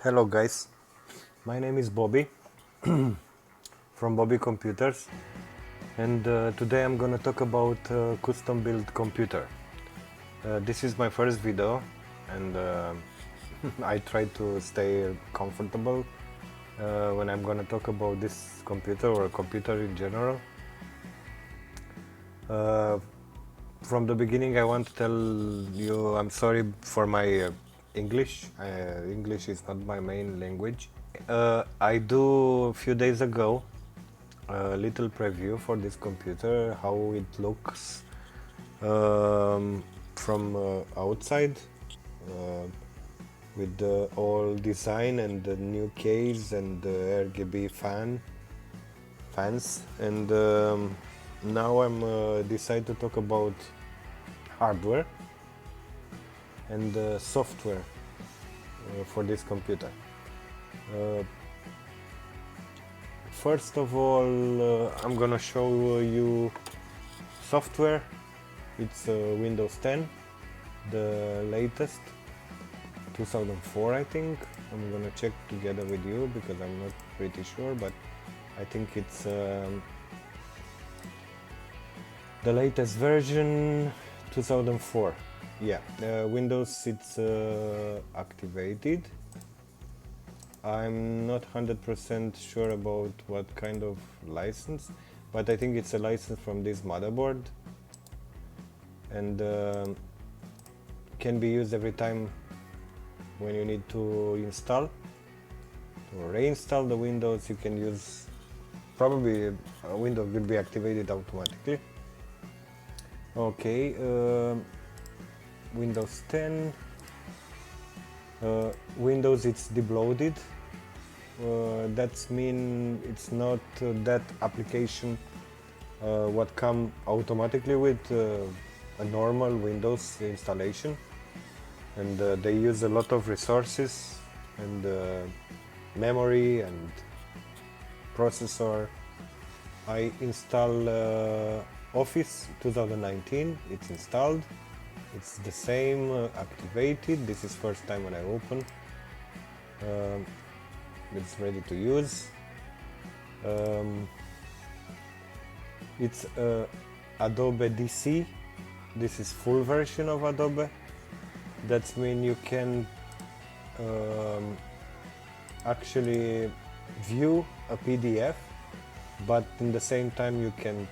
Hello guys, my name is Bobby from Bobby Computers, and today I'm gonna talk about custom build computer. This is my first video, and I try to stay comfortable when I'm gonna talk about this computer or computer in general. From the beginning I want to tell you I'm sorry for my English. English is not my main language. I do a few days ago a little preview for this computer, how it looks from outside, with the old design and the new case and the RGB fans, and now I'm decide to talk about hardware and software for this computer. First of all, I'm gonna show you software. It's Windows 10, the latest, 2004 I think. I'm gonna check together with you because I'm not pretty sure, but I think it's the latest version, 2004. Yeah, Windows, it's activated. I'm not 100% sure about what kind of license, but I think it's a license from this motherboard, and can be used every time when you need to install or reinstall the Windows. You can use, probably Windows will be activated automatically. Okay, Windows 10. Windows, it's debloated. That's mean it's not that application what come automatically with a normal Windows installation, and they use a lot of resources and memory and processor. I install Office 2019, it's installed. It's the same, activated. This is first time when I open. It's ready to use. It's Adobe DC. This is full version of Adobe. That means you can actually view a PDF, but in the same time you can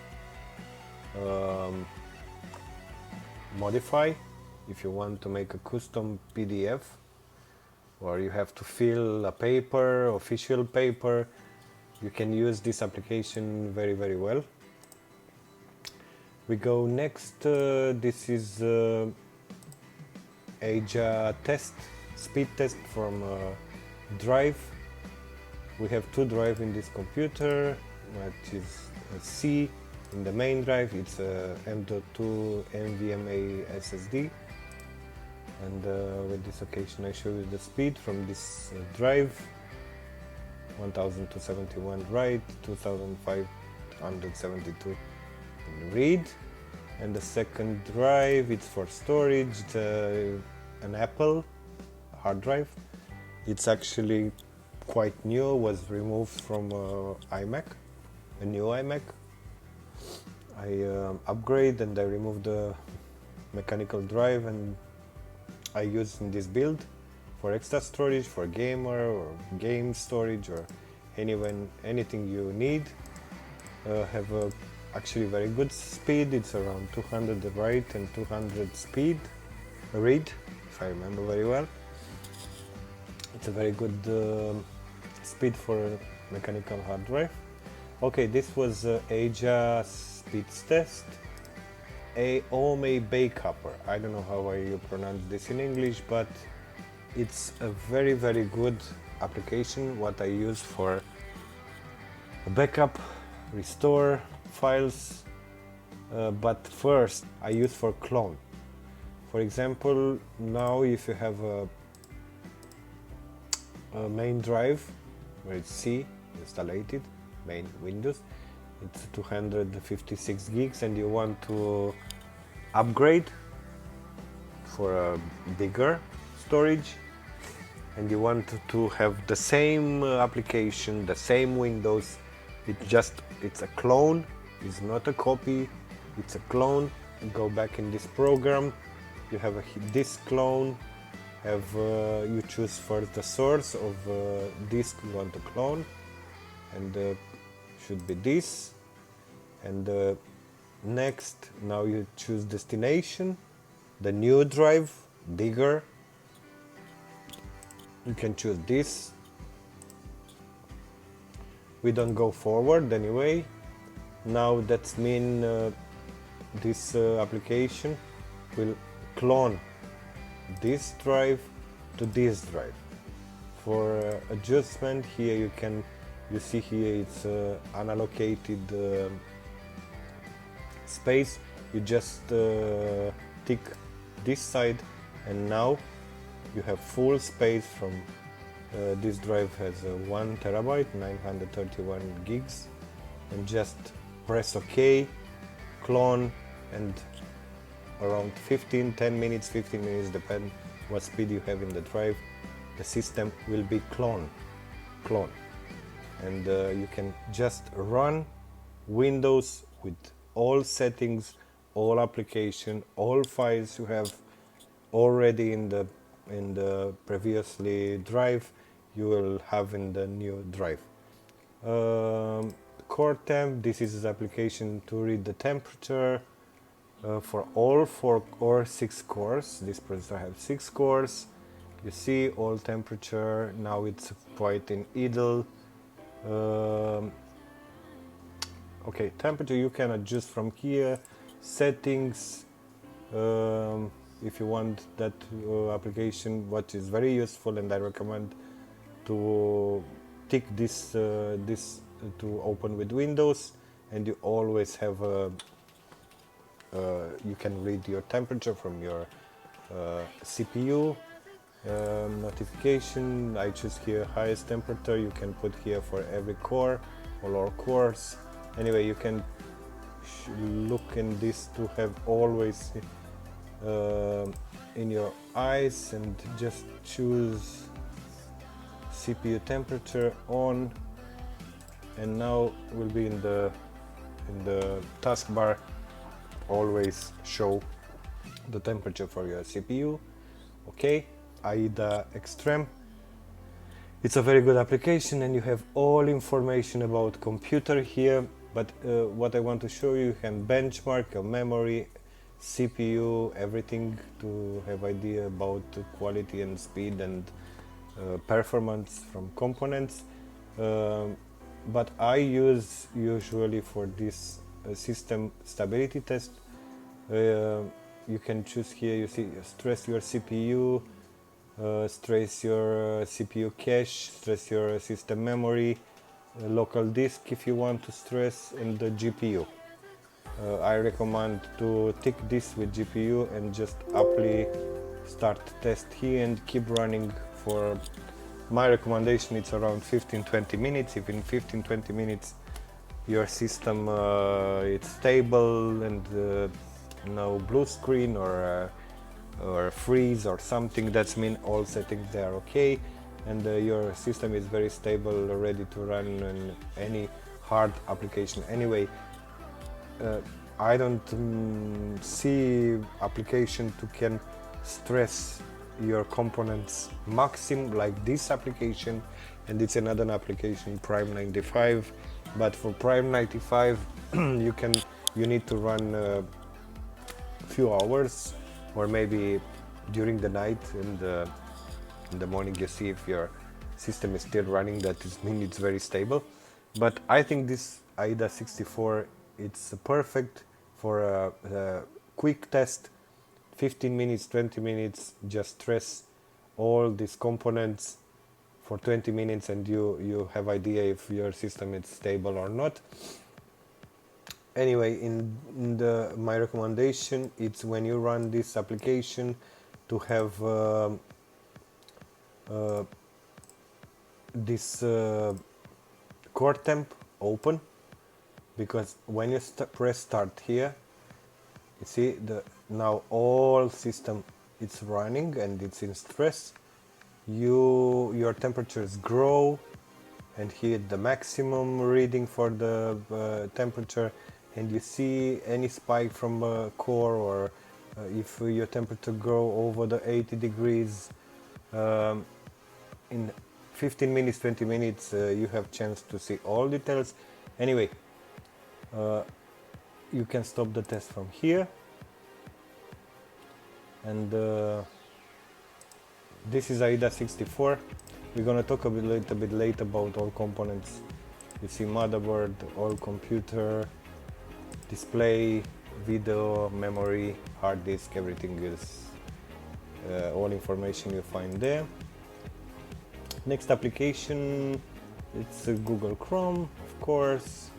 modify if you want to make a custom PDF, or you have to fill a paper, official paper. You can use this application very well. We go next. This is AJA test, speed test from drive. We have two drive in this computer, which is a C. In the main drive, it's a M.2 NVMe SSD, and with this occasion I show you the speed from this drive: 1271 write, 2572 read. And the second drive, it's for storage. It's an Apple hard drive. It's actually quite new, was removed from iMac, a new iMac. I upgrade and I remove the mechanical drive, and I use in this build for extra storage, for gamer or game storage, or anything you need. Have a actually very good speed. It's around 200 write and 200 speed read, if I remember very well. It's a very good speed for a mechanical hard drive. Okay, this was AJA speeds test. AOME Backupper. I don't know how you pronounce this in English, but it's a very good application what I use for backup, restore files, but first I use for clone. For example, now if you have a main drive where it's C installed, main Windows, it's 256 gigs, and you want to upgrade for a bigger storage, and you want to have the same application, the same Windows. It's a clone, it's not a copy, it's a clone. Go back in this program, you have this clone, you choose first the source of disk you want to clone, and should be this, and next now you choose destination, the new drive, bigger. You can choose this. We don't go forward anyway. Now that's mean this application will clone this drive to this drive. For adjustment here you see here it's unallocated space. You just tick this side, and now you have full space from this drive has 1 terabyte, 931 gigs, and just press OK, clone, and around 15 minutes depend what speed you have in the drive, the system will be clone, and you can just run Windows with all settings, all application, all files you have already in the previously drive, you will have in the new drive. Core Temp, this is the application to read the temperature for all 4 or 6 cores. This processor has 6 cores. You see all temperature. Now it's quite in idle. Okay, temperature you can adjust from here. Settings, if you want that application, what is very useful, and I recommend to tick this to open with Windows, and you always have you can read your temperature from your CPU. Notification, I choose here highest temperature. You can put here for every core, all cores. Anyway, you can look in this to have always in your eyes, and just choose CPU temperature on, and now will be in the taskbar always show the temperature for your CPU. Okay, AIDA Extreme, it's a very good application, and you have all information about computer here, but what I want to show you, you can benchmark your memory, CPU, everything, to have idea about the quality and speed and performance from components. But I use usually for this system stability test, you can choose here, you see, stress your CPU, stress your CPU cache, stress your system memory, local disk if you want to stress, and the GPU. I recommend to tick this with GPU and just apply start test here and keep running. For my recommendation, it's around 15-20 minutes. If in 15-20 minutes your system it's stable and no blue screen or freeze or something, that's mean all settings they are okay, and your system is very stable, ready to run in any hard application. Anyway, I don't see application to can stress your components maximum like this application, and it's another application, Prime 95. But for Prime 95 you need to run a few hours, or maybe during the night, and in the morning you see if your system is still running, that is mean it's very stable. But I think this AIDA 64, it's perfect for a quick test, 15 minutes, 20 minutes, just stress all these components for 20 minutes, and you have idea if your system is stable or not. Anyway, my recommendation, it's when you run this application to have this core temp open, because when you press start here, you see now all system it's running and it's in stress. your temperatures grow and hit the maximum reading for the temperature, and you see any spike from core, or if your temperature grow over the 80 degrees in 15 minutes, 20 minutes, you have chance to see all details. Anyway, you can stop the test from here, and this is AIDA 64. We're gonna talk a little bit later about all components. You see motherboard, all computer, display, video, memory, hard disk, everything is all information you find there. Next application, it's Google Chrome, of course.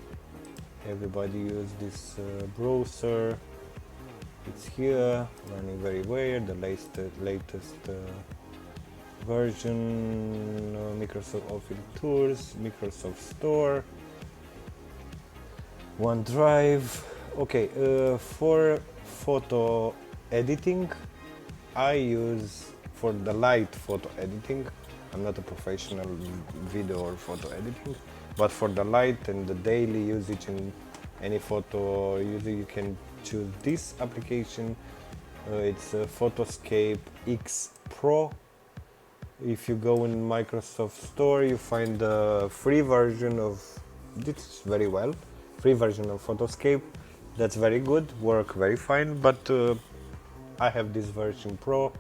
Everybody use this browser. It's here, running very well, the latest version, Microsoft Office Tools, Microsoft Store, OneDrive. Okay, for photo editing, I use, for the light photo editing, I'm not a professional video or photo editing, but for the light and the daily usage in any photo usage, you can choose this application. It's Photoscape X Pro. If you go in Microsoft Store, you find the free version of this, very well, free version of Photoscape. That's very good, work very fine, but I have this version Pro.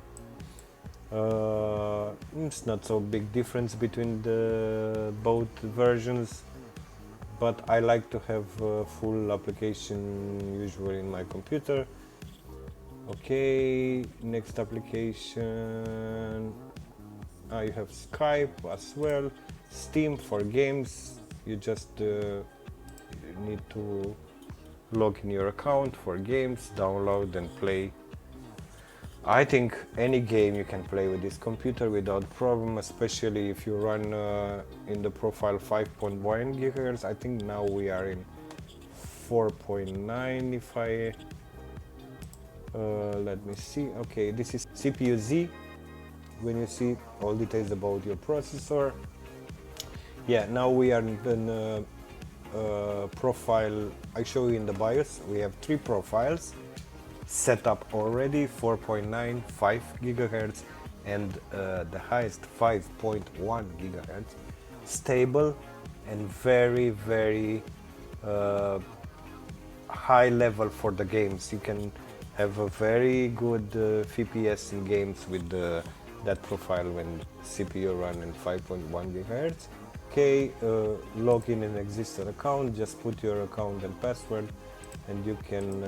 It's not so big difference between the both versions, but I like to have a full application usually in my computer. Okay, next application. You have Skype as well, Steam for games. You just need to log in your account for games, download and play. I think any game you can play with this computer without problem, especially if you run in the profile 5.1 GHz. I think now we are in 4.9 if I... let me see. Okay, this is CPU Z. When you see all details about your processor. Yeah, now we are in profile. I show you in the BIOS. We have 3 profiles set up already, 4.9, 5 GHz, and the highest 5.1 GHz. Stable and very, very high level for the games. You can have a very good FPS in games with that profile when CPU run in 5.1 GHz. Okay, log in an existing account, just put your account and password and you can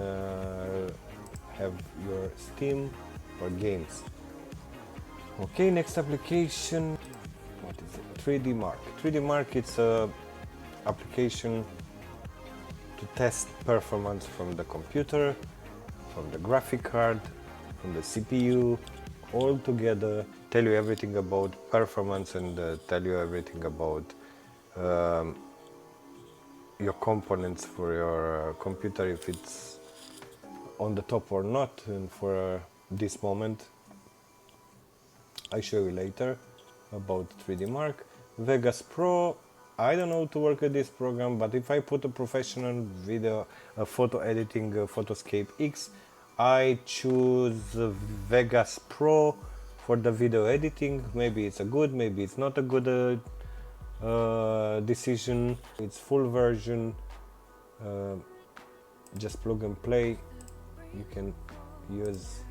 have your Steam for games. Okay, next application, what is it? 3D Mark. 3D Mark, it's a application to test performance from the computer, from the graphic card, from the CPU, all together, tell you everything about performance and tell you everything about your components for your computer, if it's on the top or not. And for this moment, I show you later about 3D Mark. Vegas Pro, I don't know to work with this program, but if I put a professional video, photo editing, Photoscape X, I choose Vegas Pro for the video editing. Maybe it's a good, maybe it's not a good decision. It's full version, just plug and play. You can use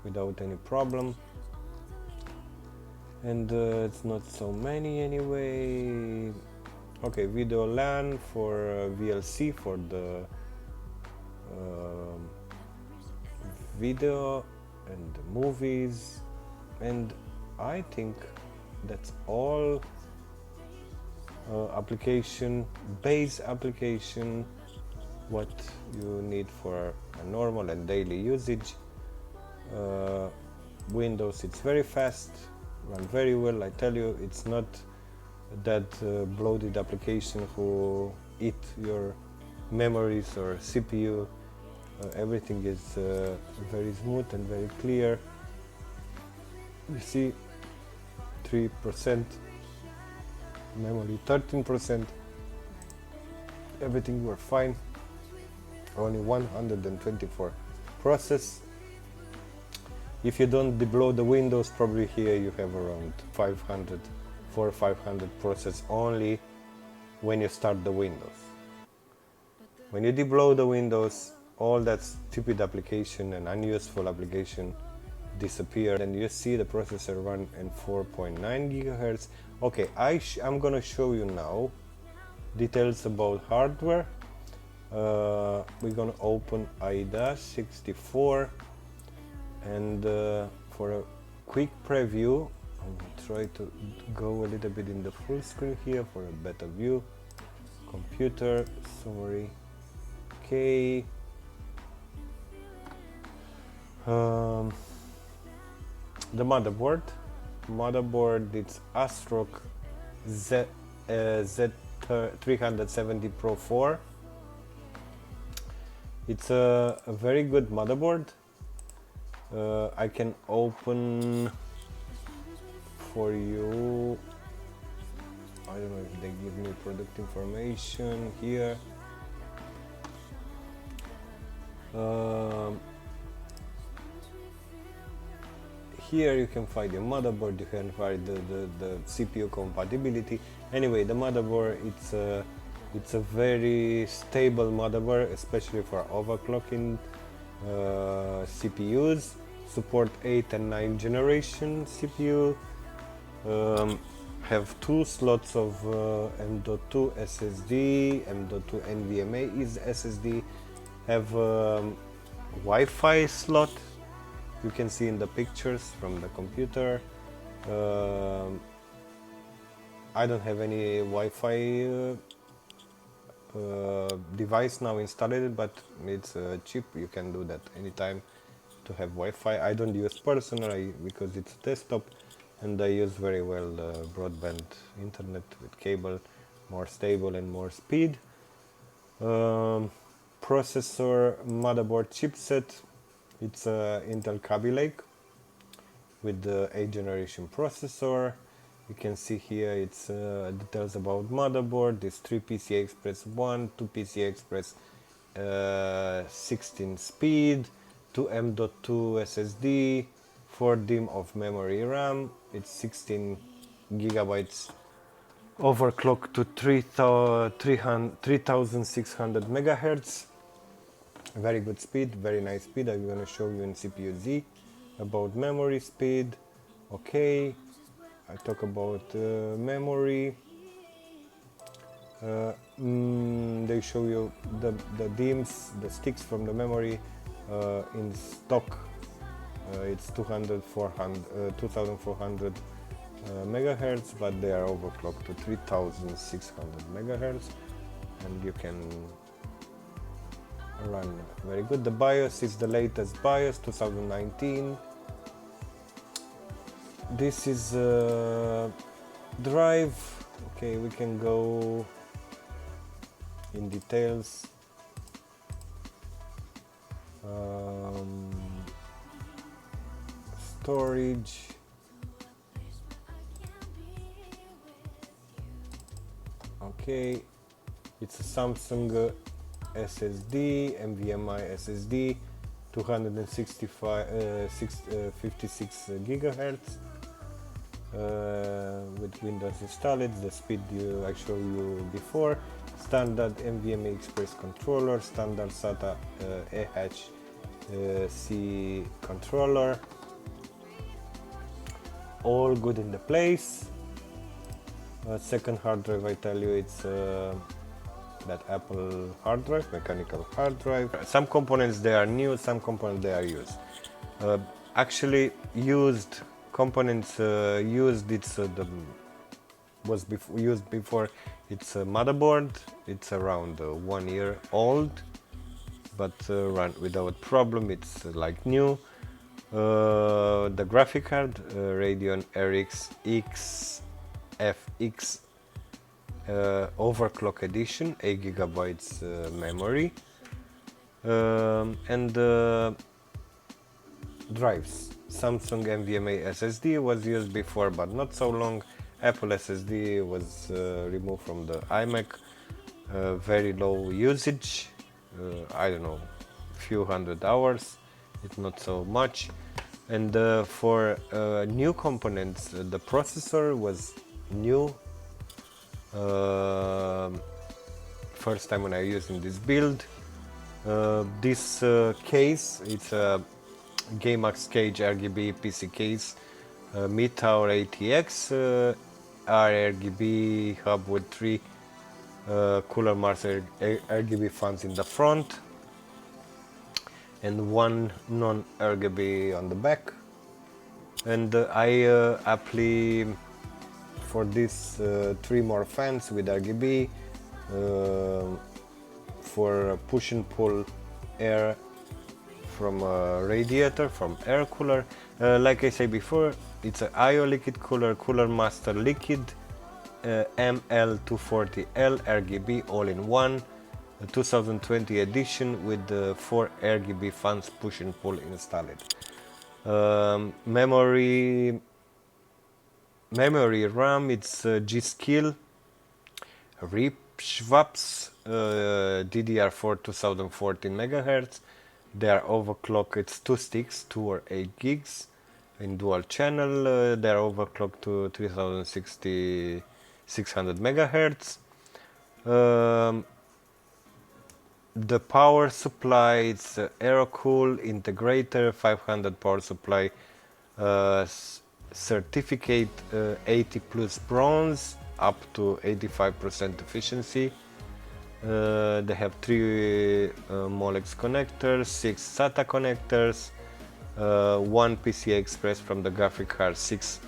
without any problem. And it's not so many anyway. Okay, Video LAN for VLC for the video and the movies, and I think that's all base application what you need for a normal and daily usage. Windows, it's very fast, run very well. I tell you, it's not that bloated application who eat your memories or CPU. Everything is very smooth and very clear. You see 3%, memory 13%, everything were fine. Only 124 process. If you don't deblow the windows, probably here you have around 500, 400 or 500 process only when you start the windows. When you deblow the windows, all that stupid application and unuseful application disappear, and you see the processor run in 4.9 gigahertz. Okay, I'm gonna show you now details about hardware. We're gonna open IDA64, and for a quick preview, I'm gonna try to go a little bit in the full screen here for a better view. Computer summary. Okay. The motherboard. It's ASRock Z370 Pro 4. It's a very good motherboard. I can open for you. I don't know if they give me product information here. Here you can find your motherboard, you can find the CPU compatibility. Anyway, the motherboard, it's a very stable motherboard, especially for overclocking CPUs. Support 8 and 9 generation CPU. Have 2 slots of M.2 SSD, M.2 NVMe is SSD. Have Wi-Fi slot. You can see in the pictures from the computer. I don't have any Wi-Fi device now installed, but it's cheap. You can do that anytime to have Wi-Fi. I don't use personally because it's a desktop, and I use very well broadband internet with cable, more stable and more speed. Processor, motherboard, chipset. It's a Intel Kaby Lake with the 8th generation processor. You can see here it's details about motherboard. This 3 PCI Express 1, 2 PCI Express 16 speed, 2 M.2 SSD, 4 DIMM of memory RAM. It's 16 gigabytes, overclocked to 3600 megahertz. Very good speed, very nice speed. I'm going to show you in CPU-Z about memory speed. Okay, I talk about memory. They show you the DIMMs, the sticks from the memory in stock. It's 2400 megahertz, but they are overclocked to 3600 megahertz, and you can run very good. The BIOS is the latest BIOS 2019. This is drive. Okay, we can go in details. Storage. Okay, it's a Samsung SSD, NVMe SSD, 256 gigahertz, with Windows installed. The speed I showed you before. Standard NVMe Express controller, standard SATA EHC controller. All good in the place. Second hard drive, I tell you, it's that Apple hard drive, mechanical hard drive. Some components they are new, some components they are used. Actually, used components used. It's used before. It's a motherboard. It's around 1 year old, but run without problem. It's like new. The graphic card, Radeon RX XFX overclock edition, 8 gigabytes memory, and drives. Samsung NVMe SSD was used before, but not so long. Apple SSD was removed from the iMac. Very low usage. I don't know, few hundred hours. It's not so much. And for new components, the processor was new. First time when I using this build. This case, it's a GameX Cage RGB PC case, Mid-Tower ATX RGB hub with 3 Cooler Mars RGB fans in the front and 1 non-RGB on the back. And I apply for this 3 more fans with RGB for push and pull air from a radiator, from air cooler. Like I said before, it's an IO liquid cooler, Cooler Master Liquid ML240L RGB all in one, a 2020 edition with the 4 RGB fans push and pull installed. Memory RAM, it's G-Skill Ripschwaps DDR4 2014 MHz. They are overclocked, it's 2 sticks, 2 or 8 gigs in dual channel. They are overclocked to 3060 600 MHz. The power supply, it's Aerocool Integrator 500 power supply, certificate 80 plus bronze, up to 85% efficiency. They have 3 Molex connectors, 6 SATA connectors, 1 PCI Express from the graphic card, 6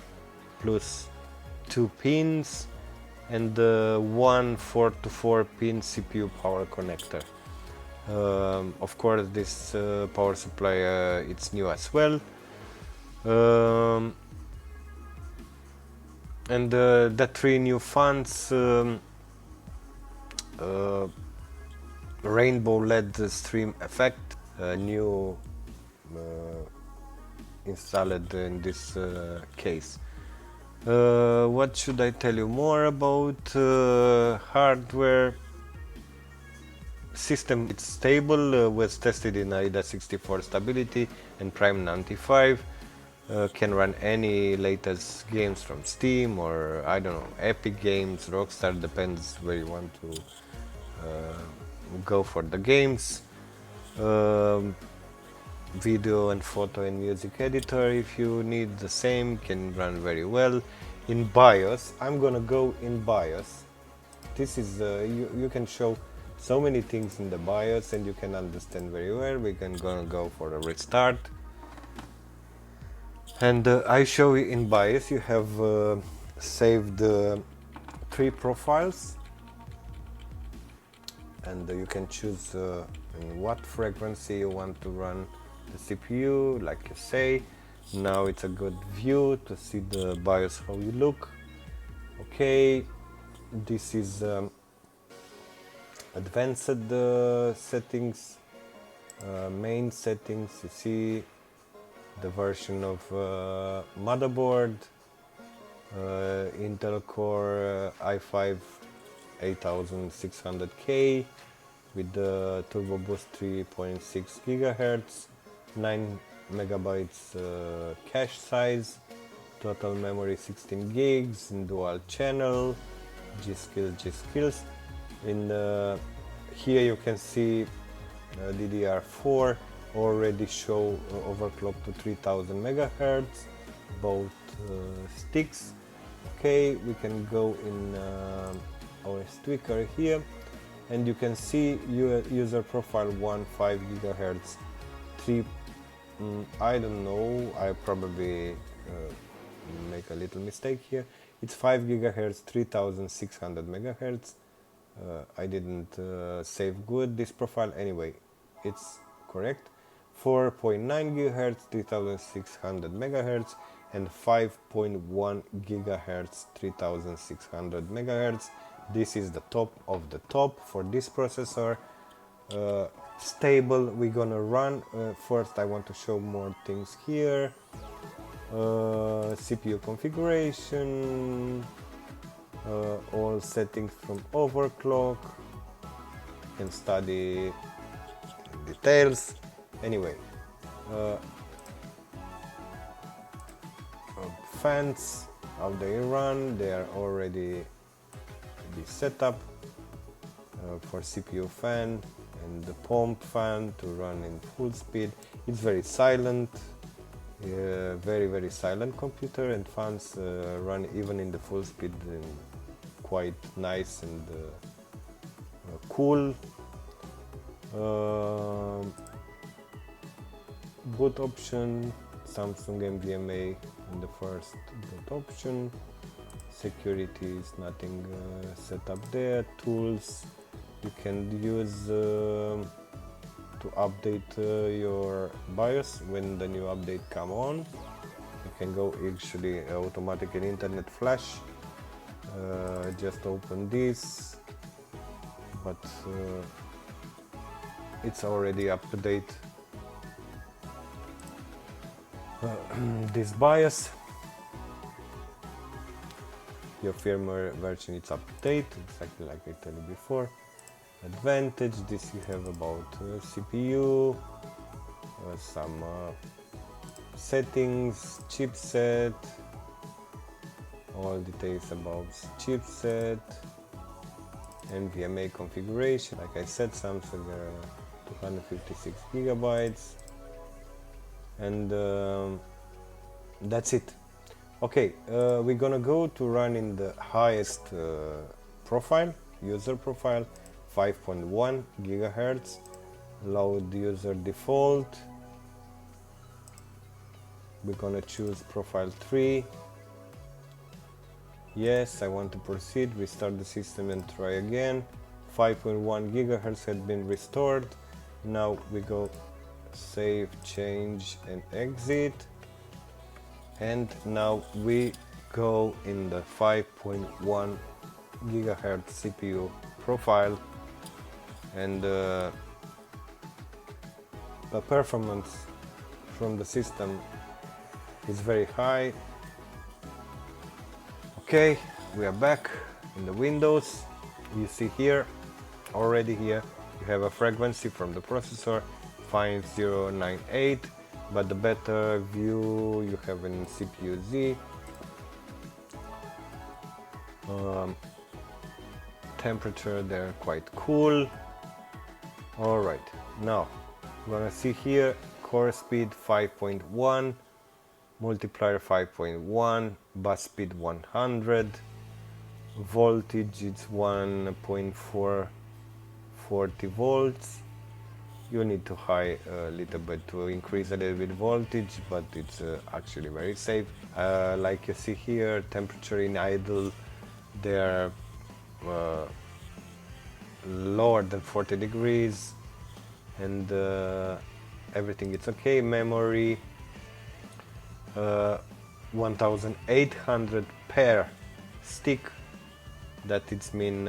plus 2 pins, and 1 4 to 4 pin CPU power connector. Of course, this power supply it's new as well. And the 3 new fans, rainbow LED stream effect, new installed in this case. What should I tell you more about hardware? System, it's stable, was tested in AIDA 64 stability and Prime 95. Can run any latest games from Steam or I don't know, Epic Games, Rockstar, depends where you want to go for the games. Video and photo and music editor, if you need the same, can run very well. In BIOS, I'm gonna go in BIOS. This is you can show so many things in the BIOS and you can understand very well. We can gonna go for a restart. And I show you in BIOS, you have saved 3 profiles, and you can choose in what frequency you want to run the CPU, like you say. Now it's a good view to see the BIOS how you look. Okay, this is advanced settings, main settings. You see the version of motherboard, Intel Core i5 8600K with the Turbo Boost 3.6 GHz, 9 megabytes cache size, total memory 16 gigs in dual channel, G-Skills. In here you can see DDR4 already show overclock to 3000 megahertz, both sticks. Okay, we can go in OS tweaker here, and you can see user profile 5 gigahertz, 3. I don't know, I probably make a little mistake here. It's 5 gigahertz, 3600 megahertz. I didn't save good this profile. Anyway, it's correct. 4.9 gigahertz, 3600 megahertz, and 5.1 gigahertz, 3600 megahertz. This is the top of the top for this processor. Stable. We're gonna run. First, I want to show more things here. CPU configuration, all settings from overclock, and study details. Anyway, fans, how they run, they are already set up for CPU fan and the pump fan to run in full speed. It's very silent, very silent computer, and fans run even in the full speed, quite nice and cool. Boot option, Samsung MVMA in the first boot option. Security is nothing set up there. Tools you can use to update your BIOS when the new update come on. You can go actually automatic and internet flash. Just open this, but it's already up to date. This BIOS, your firmware version is up to date, exactly like I told you before. Advantage, this you have about CPU, some settings, chipset, all details about chipset, NVMe configuration. Like I said, Samsung 256 gigabytes, and that's it. Okay, we're gonna go to run in the highest profile, user profile, 5.1 gigahertz, load user default. We're gonna choose profile 3. Yes, I want to proceed. Restart the system and try again. 5.1 gigahertz had been restored. Now we go save, change and exit. And now we go in the 5.1 gigahertz CPU profile, and the performance from the system is very high. Okay, we are back in the Windows. You see here, already here, you have a frequency from the processor 5098, but the better view you have in CPU-Z. Temperature, they're quite cool. Alright, now we're gonna see here core speed 5.1, multiplier 5.1, bus speed 100, voltage it's 1.440 volts. You need to high a little bit to increase a little bit voltage, but it's actually very safe. Like you see here, temperature in idle, they're lower than 40 degrees, and everything is okay. Memory 1800 per stick, that it's mean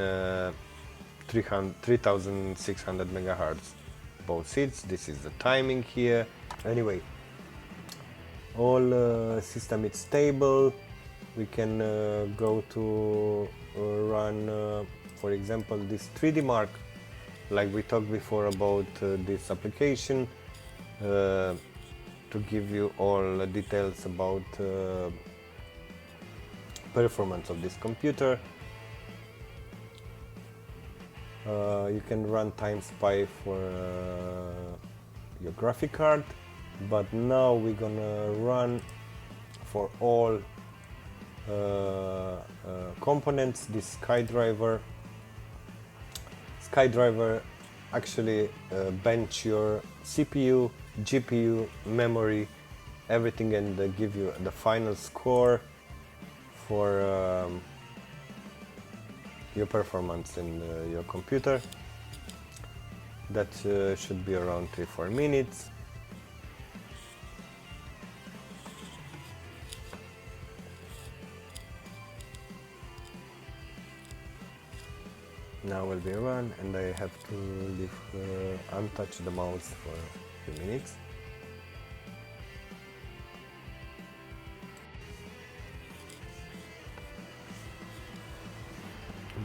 3600 megahertz both seats. This is the timing here. Anyway, all system is stable. We can go to run for example this 3D Mark, like we talked before about this application, to give you all the details about performance of this computer. You can run TimeSpy for your graphic card, but now we're gonna run for all components this SkyDriver. SkyDriver actually bench your CPU, GPU, memory, everything, and give you the final score for your performance in your computer. That should be around 3-4 minutes. Now will be run, and I have to leave untouch the mouse for a few minutes.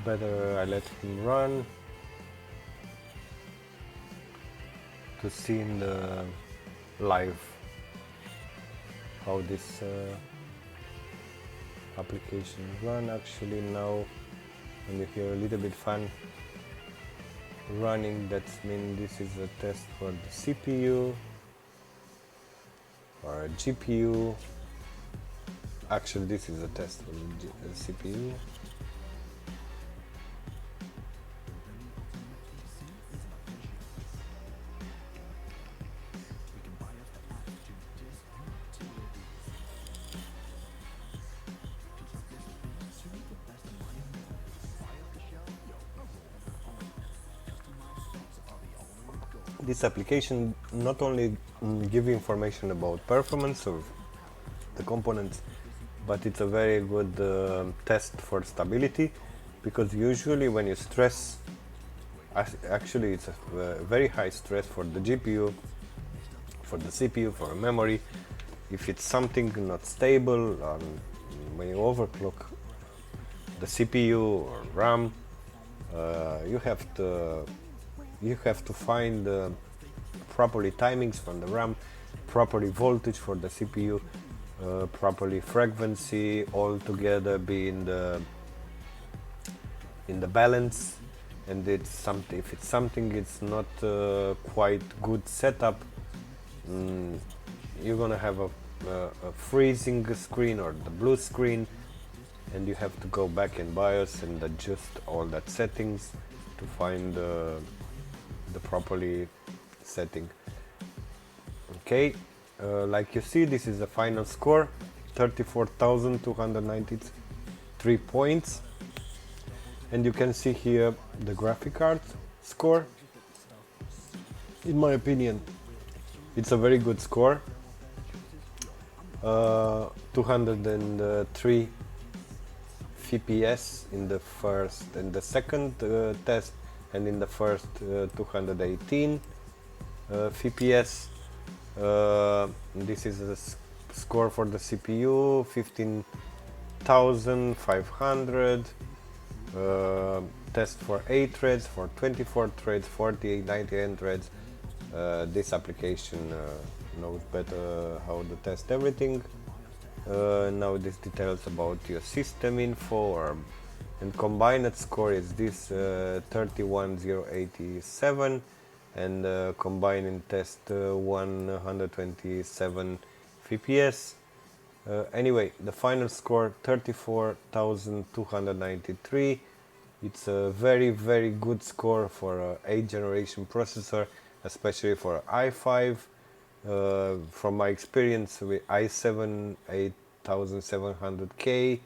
better I let him run to see in the live how this application run. Actually now when you hear a little bit fan running, that means this is a test for the CPU or a GPU. Actually this is a test for the CPU. This application not only give information about performance of the components, but it's a very good test for stability, because usually when you stress, actually it's a very high stress for the GPU, for the CPU, for memory. If it's something not stable, when you overclock the CPU or RAM, you have to find properly timings from the RAM, properly voltage for the CPU, properly frequency, all together be in the balance. And it's something, if it's something it's not quite good setup, you're gonna have a freezing screen or the blue screen, and you have to go back in BIOS and adjust all that settings to find the properly setting. Okay, like you see, this is the final score, 34,293 points, and you can see here the graphic card score. In my opinion, it's a very good score. 203 FPS in the first and the second test, and in the first 218 FPS. This is a score for the CPU, 15,500. Test for 8 threads, for 24 threads, 48, 98 threads. This application knows better how to test everything. Now this details about your system info, and combined score is this 31,087, and combined test 127 FPS. Anyway, the final score 34,293. It's a very good score for a 8th generation processor, especially for i5. From my experience with i7 8700K,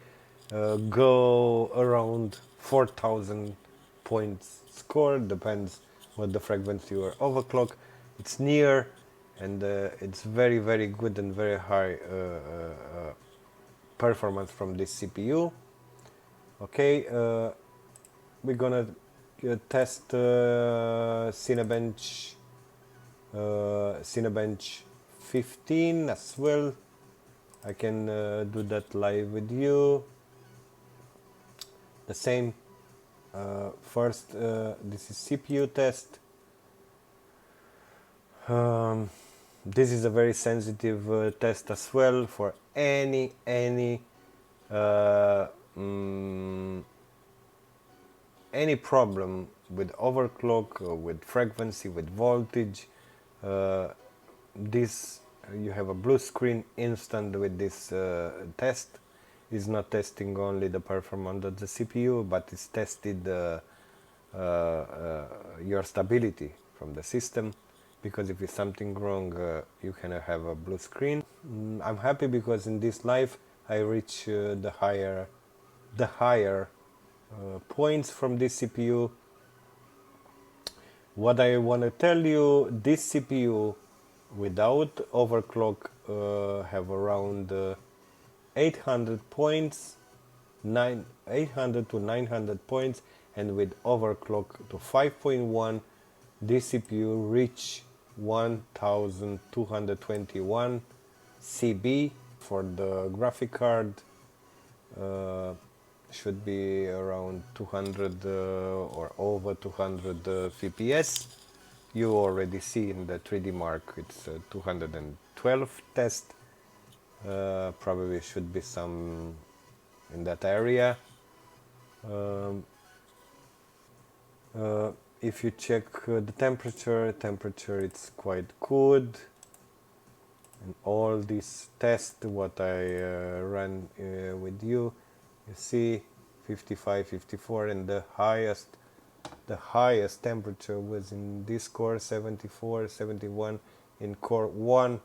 go around 4,000 points score, depends what the frequency or overclock. It's near, and it's very good and very high performance from this CPU. Okay, we're gonna test Cinebench 15 as well. I can do that live with you. The same. First, this is CPU test. This is a very sensitive test as well for any problem with overclock, with frequency, with voltage. This you have a blue screen instant with this test. Is not testing only the performance of the CPU, but it's tested your stability from the system, because if it's something wrong, you can have a blue screen. I'm happy because in this live I reach the higher points from this CPU. What I want to tell you, this CPU without overclock have around 800 points, 800 to 900 points, and with overclock to 5.1, this CPU reach 1221 CB for the graphic card. should be around 200 or over 200 fps. You already see in the 3D mark it's 212 test. Probably should be some in that area. Um, if you check the temperature it's quite good. And all these tests what I ran with you, you see 55, 54, and the highest temperature was in this core 74, 71. In core 1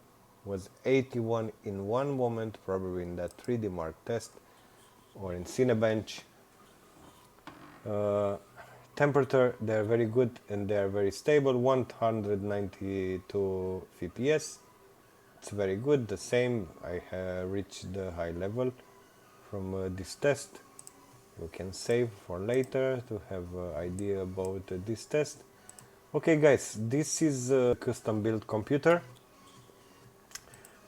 was 81 in one moment, probably in that 3D mark test or in Cinebench. Temperature, they're very good and they're very stable. 192 fps, it's very good. The same, I have reached the high level from this test. You can save for later to have an idea about this test. Okay guys, this is a custom built computer.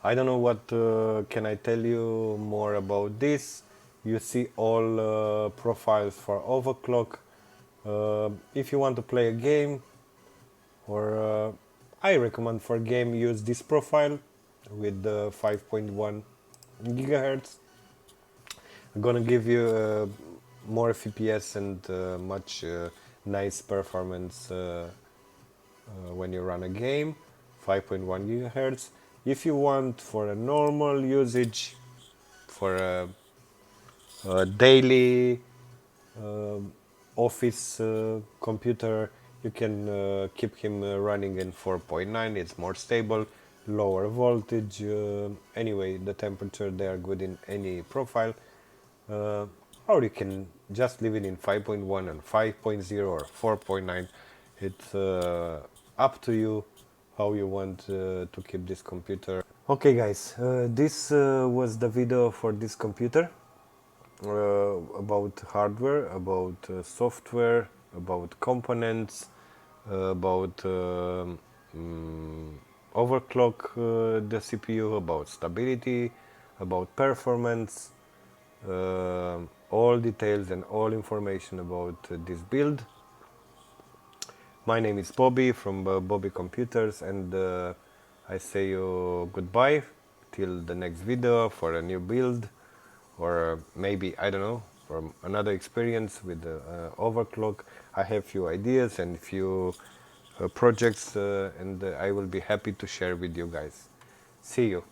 I don't know what can I tell you more about this. You see all profiles for overclock. If you want to play a game, or I recommend for game, use this profile with 5.1 gigahertz. I'm gonna give you more FPS and much nice performance when you run a game. 5.1 gigahertz. If you want for a normal usage, for a daily office computer, you can keep him running in 4.9. It's more stable, lower voltage. Anyway, the temperature, they are good in any profile. Or you can just leave it in 5.1 and 5.0 or 4.9. It's up to you how you want to keep this computer. Okay guys, this was the video for this computer. About hardware, about software, about components, about overclock the CPU, about stability, about performance, all details and all information about this build. My name is Bobby from Bobby Computers, and I say you goodbye till the next video for a new build, or maybe, I don't know, from another experience with overclock. I have few ideas and few projects, and I will be happy to share with you guys. See you.